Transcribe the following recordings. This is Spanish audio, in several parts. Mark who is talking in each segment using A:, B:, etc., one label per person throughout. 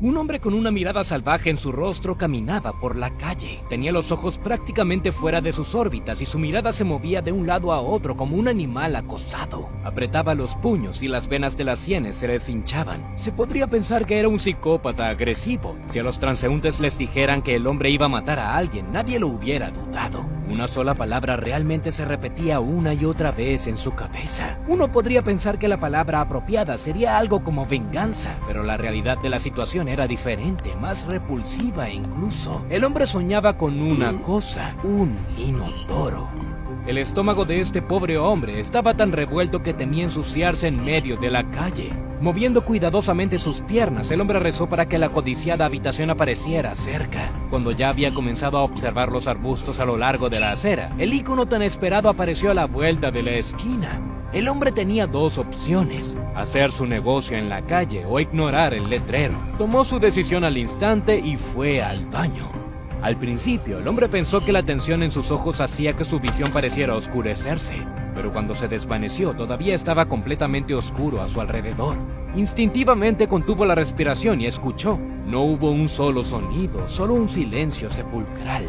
A: Un hombre con una mirada salvaje en su rostro caminaba por la calle. Tenía los ojos prácticamente fuera de sus órbitas y su mirada se movía de un lado a otro como un animal acosado. Apretaba los puños y las venas de las sienes se les hinchaban. Se podría pensar que era un psicópata agresivo. Si a los transeúntes les dijeran que el hombre iba a matar a alguien, nadie lo hubiera dudado. Una sola palabra realmente se repetía una y otra vez en su cabeza. Uno podría pensar que la palabra apropiada sería algo como venganza, pero la realidad de la situación era diferente, más repulsiva incluso. El hombre soñaba con una cosa, un inodoro. El estómago de este pobre hombre estaba tan revuelto que temía ensuciarse en medio de la calle. Moviendo cuidadosamente sus piernas, el hombre rezó para que la codiciada habitación apareciera cerca. Cuando ya había comenzado a observar los arbustos a lo largo de la acera, el ícono tan esperado apareció a la vuelta de la esquina. El hombre tenía dos opciones: hacer su negocio en la calle o ignorar el letrero. Tomó su decisión al instante y fue al baño. Al principio, el hombre pensó que la tensión en sus ojos hacía que su visión pareciera oscurecerse, pero cuando se desvaneció, todavía estaba completamente oscuro a su alrededor. Instintivamente contuvo la respiración y escuchó. No hubo un solo sonido, solo un silencio sepulcral.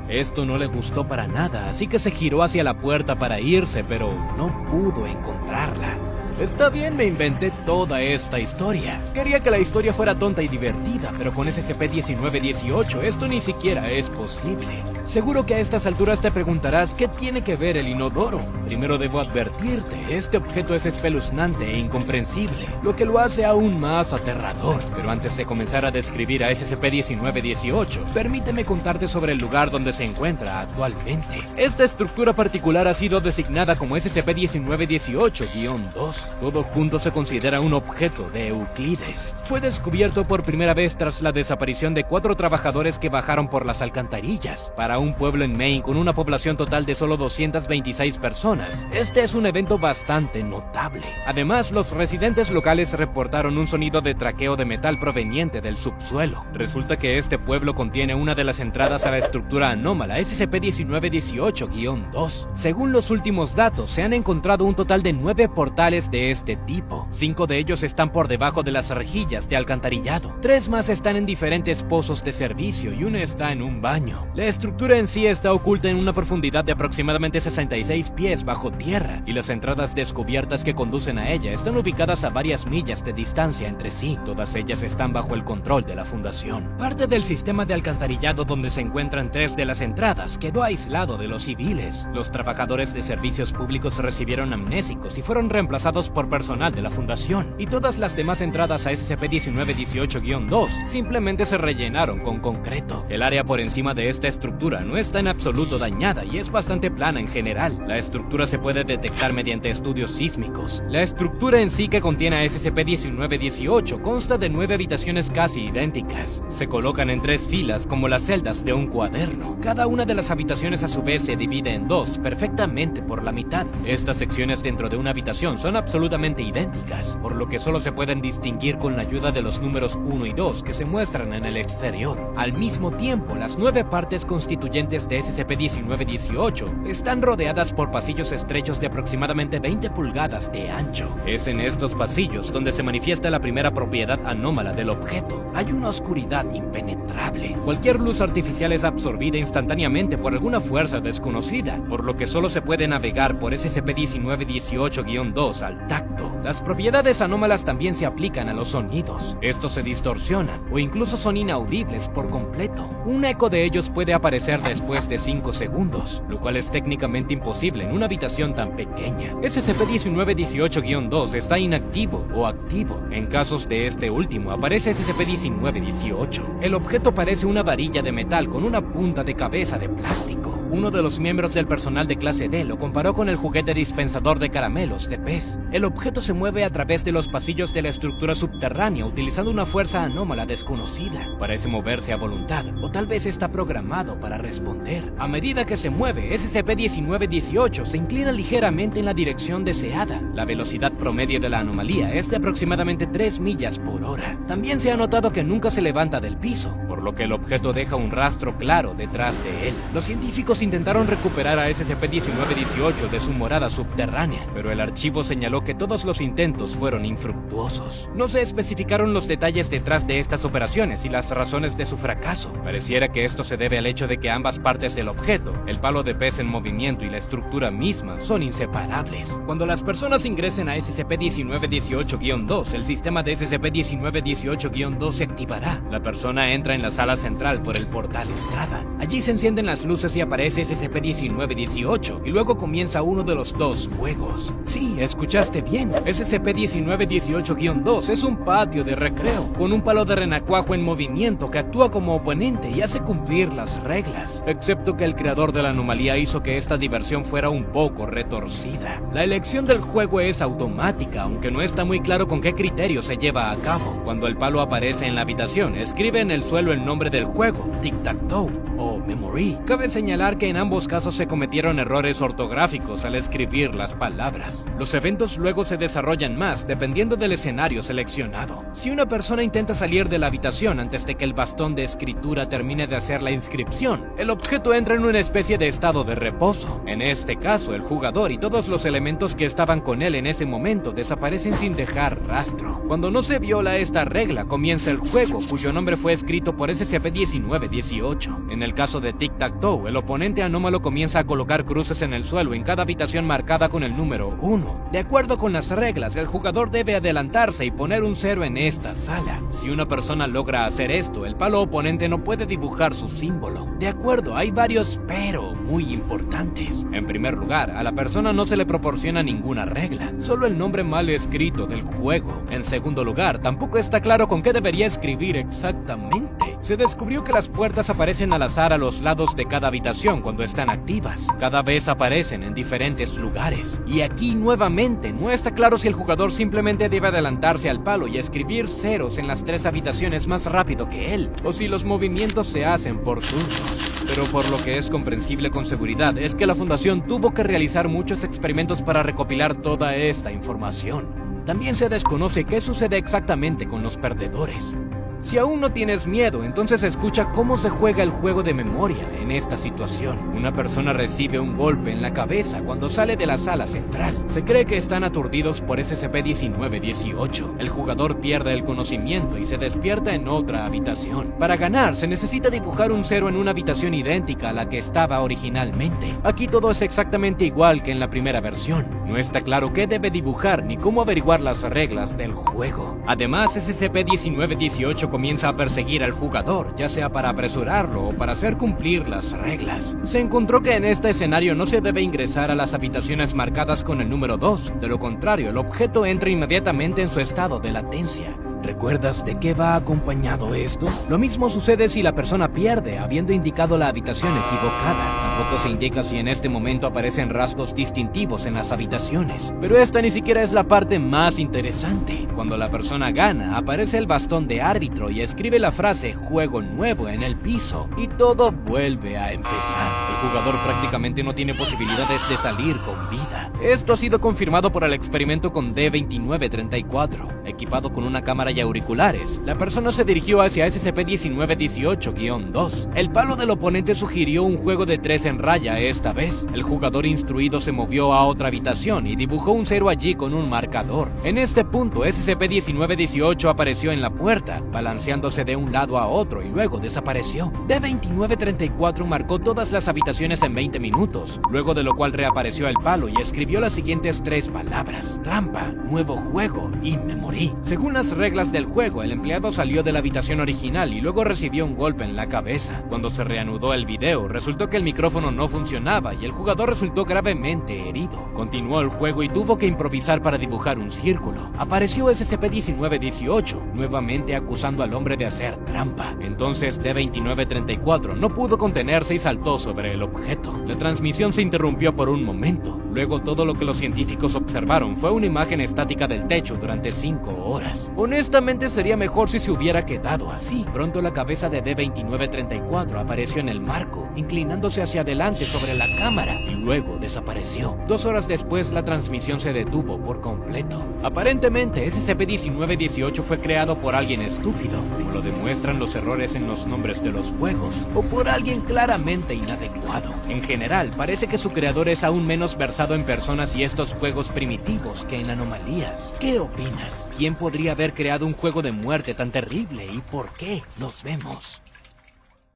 A: Esto no le gustó para nada, así que se giró hacia la puerta para irse, pero no pudo encontrarla. Está bien, me inventé toda esta historia. Quería que la historia fuera tonta y divertida, pero con SCP-1918 esto ni siquiera es posible. Seguro que a estas alturas te preguntarás ¿qué tiene que ver el inodoro? Primero debo advertirte, este objeto es espeluznante e incomprensible, lo que lo hace aún más aterrador. Pero antes de comenzar a describir a SCP-1918, permíteme contarte sobre el lugar donde se encuentra actualmente. Esta estructura particular ha sido designada como SCP-1918-2. Todo junto se considera un objeto de Euclides. Fue descubierto por primera vez tras la desaparición de 4 trabajadores que bajaron por las alcantarillas. Para un pueblo en Maine con una población total de solo 226 personas, este es un evento bastante notable. Además, los residentes locales reportaron un sonido de traqueo de metal proveniente del subsuelo. Resulta que este pueblo contiene una de las entradas a la estructura anómala SCP-1918-2. Según los últimos datos, se han encontrado un total de 9 portales de este tipo. 5 de ellos están por debajo de las rejillas de alcantarillado. 3 más están en diferentes pozos de servicio y uno está en un baño. La estructura en sí está oculta en una profundidad de aproximadamente 66 pies bajo tierra, y las entradas descubiertas que conducen a ella están ubicadas a varias millas de distancia entre sí. Todas ellas están bajo el control de la fundación. Parte del sistema de alcantarillado donde se encuentran 3 de las entradas quedó aislado de los civiles. Los trabajadores de servicios públicos recibieron amnésicos y fueron reemplazados por personal de la fundación, y todas las demás entradas a SCP-1918-2 simplemente se rellenaron con concreto. El área por encima de esta estructura no está en absoluto dañada y es bastante plana en general. La estructura se puede detectar mediante estudios sísmicos. La estructura en sí que contiene a SCP-1918 consta de 9 habitaciones casi idénticas. Se colocan en 3 filas como las celdas de un cuaderno. Cada una de las habitaciones a su vez se divide en 2 perfectamente por la mitad. Estas secciones dentro de una habitación son absolutamente idénticas, por lo que solo se pueden distinguir con la ayuda de los números 1 y 2 que se muestran en el exterior. Al mismo tiempo, las 9 partes constituyentes de SCP-1918 están rodeadas por pasillos estrechos de aproximadamente 20 pulgadas de ancho. Es en estos pasillos donde se manifiesta la primera propiedad anómala del objeto. Hay una oscuridad impenetrable. Cualquier luz artificial es absorbida instantáneamente por alguna fuerza desconocida, por lo que solo se puede navegar por SCP-1918-2 al tacto. Las propiedades anómalas también se aplican a los sonidos. Estos se distorsionan o incluso son inaudibles por completo. Un eco de ellos puede aparecer después de 5 segundos, lo cual es técnicamente imposible en una habitación tan pequeña. SCP-1918-2 está inactivo o activo. En casos de este último, aparece SCP-1918. El objeto parece una varilla de metal con una punta de cabeza de plástico. Uno de los miembros del personal de clase D lo comparó con el juguete dispensador de caramelos de pez. El objeto se mueve a través de los pasillos de la estructura subterránea utilizando una fuerza anómala desconocida. Parece moverse a voluntad, o tal vez está programado para responder. A medida que se mueve, SCP-1918 se inclina ligeramente en la dirección deseada. La velocidad promedio de la anomalía es de aproximadamente 3 millas por hora. También se ha notado que nunca se levanta del piso, por por lo que el objeto deja un rastro claro detrás de él. Los científicos intentaron recuperar a SCP-1918 de su morada subterránea, pero el archivo señaló que todos los intentos fueron infructuosos. No se especificaron los detalles detrás de estas operaciones y las razones de su fracaso. Pareciera que esto se debe al hecho de que ambas partes del objeto, el palo de pez en movimiento y la estructura misma, son inseparables. Cuando las personas ingresen a SCP-1918-2, el sistema de SCP-1918-2 se activará. La persona entra en la sala central por el portal de entrada. Allí se encienden las luces y aparece SCP-1918, y luego comienza uno de los dos juegos. Sí, escuchaste bien. SCP-1918-2 es un patio de recreo, con un palo de renacuajo en movimiento que actúa como oponente y hace cumplir las reglas, excepto que el creador de la anomalía hizo que esta diversión fuera un poco retorcida. La elección del juego es automática, aunque no está muy claro con qué criterio se lleva a cabo. Cuando el palo aparece en la habitación, escribe en el suelo el nombre del juego, Tic-Tac-Toe o Memory. Cabe señalar que en ambos casos se cometieron errores ortográficos al escribir las palabras. Los eventos luego se desarrollan más dependiendo del escenario seleccionado. Si una persona intenta salir de la habitación antes de que el bastón de escritura termine de hacer la inscripción, el objeto entra en una especie de estado de reposo. En este caso, el jugador y todos los elementos que estaban con él en ese momento desaparecen sin dejar rastro. Cuando no se viola esta regla, comienza el juego, cuyo nombre fue escrito por SCP-1918. En el caso de Tic-Tac-Toe, el oponente anómalo comienza a colocar cruces en el suelo en cada habitación marcada con el número 1. De acuerdo con las reglas, el jugador debe adelantarse y poner un 0 en esta sala. Si una persona logra hacer esto, el palo oponente no puede dibujar su símbolo. De acuerdo, hay varios pero muy importantes. En primer lugar, a la persona no se le proporciona ninguna regla, solo el nombre mal escrito del juego. En segundo lugar, tampoco está claro con qué debería escribir exactamente. Se descubrió que las puertas aparecen al azar a los lados de cada habitación cuando están activas. Cada vez aparecen en diferentes lugares. Y aquí nuevamente no está claro si el jugador simplemente debe adelantarse al palo y escribir ceros en las 3 habitaciones más rápido que él, o si los movimientos se hacen por turnos. Pero por lo que es comprensible con seguridad es que la Fundación tuvo que realizar muchos experimentos para recopilar toda esta información. También se desconoce qué sucede exactamente con los perdedores. Si aún no tienes miedo, entonces escucha cómo se juega el juego de memoria en esta situación. Una persona recibe un golpe en la cabeza cuando sale de la sala central. Se cree que están aturdidos por SCP-1918. El jugador pierde el conocimiento y se despierta en otra habitación. Para ganar, se necesita dibujar un 0 en una habitación idéntica a la que estaba originalmente. Aquí todo es exactamente igual que en la primera versión. No está claro qué debe dibujar ni cómo averiguar las reglas del juego. Además, SCP-1918 comienza a perseguir al jugador, ya sea para apresurarlo o para hacer cumplir las reglas. Se encontró que en este escenario no se debe ingresar a las habitaciones marcadas con el número 2, de lo contrario, el objeto entra inmediatamente en su estado de latencia. ¿Recuerdas de qué va acompañado esto? Lo mismo sucede si la persona pierde, habiendo indicado la habitación equivocada. Tampoco se indica si en este momento aparecen rasgos distintivos en las habitaciones. Pero esta ni siquiera es la parte más interesante. Cuando la persona gana, aparece el bastón de árbitro y escribe la frase "juego nuevo" en el piso, y todo vuelve a empezar. El jugador prácticamente no tiene posibilidades de salir con vida. Esto ha sido confirmado por el experimento con D-2934. Equipado con una cámara y auriculares, la persona se dirigió hacia SCP-1918-2. El palo del oponente sugirió un juego de 3 en raya esta vez. El jugador instruido se movió a otra habitación y dibujó un 0 allí con un marcador. En este punto, SCP-1918 apareció en la puerta, balanceándose de un lado a otro y luego desapareció. D-2934 marcó todas las habitaciones en 20 minutos, luego de lo cual reapareció el palo y escribió las siguientes 3 palabras: trampa, nuevo juego y memory. Según las reglas del juego, el empleado salió de la habitación original y luego recibió un golpe en la cabeza. Cuando se reanudó el video, resultó que el micrófono no funcionaba y el jugador resultó gravemente herido. Continuó el juego y tuvo que improvisar para dibujar un círculo. Apareció SCP-1918, nuevamente acusando al hombre de hacer trampa. Entonces D-2934 no pudo contenerse y saltó sobre el objeto. La transmisión se interrumpió por un momento. Luego todo lo que los científicos observaron fue una imagen estática del techo durante 5 horas. Honestamente sería mejor si se hubiera quedado así. Pronto la cabeza de D-2934 apareció en el marco, inclinándose hacia hacia adelante sobre la cámara y luego desapareció. 2 horas después, la transmisión se detuvo por completo. Aparentemente, SCP-1918 fue creado por alguien estúpido, como lo demuestran los errores en los nombres de los juegos, o por alguien claramente inadecuado. En general, parece que su creador es aún menos versado en personas y estos juegos primitivos que en anomalías. ¿Qué opinas? ¿Quién podría haber creado un juego de muerte tan terrible y por qué? Nos vemos.